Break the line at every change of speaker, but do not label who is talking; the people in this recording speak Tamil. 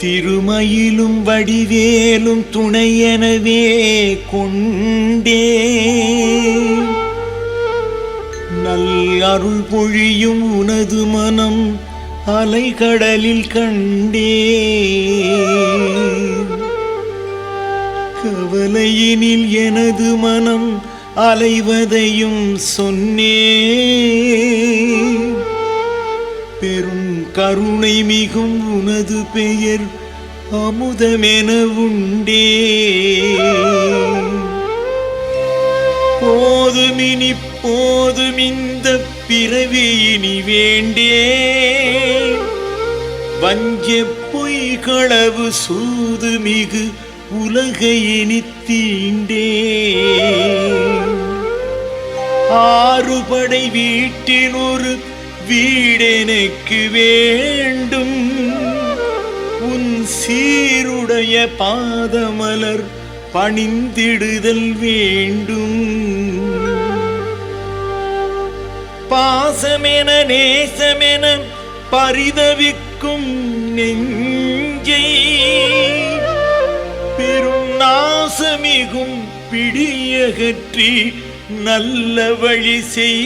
திருமயிலும் வடிவேலும் துணையெனவே கொண்டே நல் அருள் பொழியும் உனது மனம் அலைகடலில் கண்டே கவலையினில் எனது மனம் அலைவதையும் சொன்னே பெரும் கருணை மிகும் உனது பெயர் அமுதமென உண்டே போதுமினி போதும் இந்த பிறவியினி வேண்டே வஞ்ச பொய்களவு சூது மிகு உலகையினி தீண்டே ஆறுபடை வீட்டின் ஒரு வீடெனக்கு வேண்டும் உன் சீருடைய பாதமலர் பணிந்திடுதல் வேண்டும் பாசமென நேசமென பரிதவிக்கும் நெஞ்சை பெரும் நாசமிகும் பிடியகற்றி நல்ல வழி செய்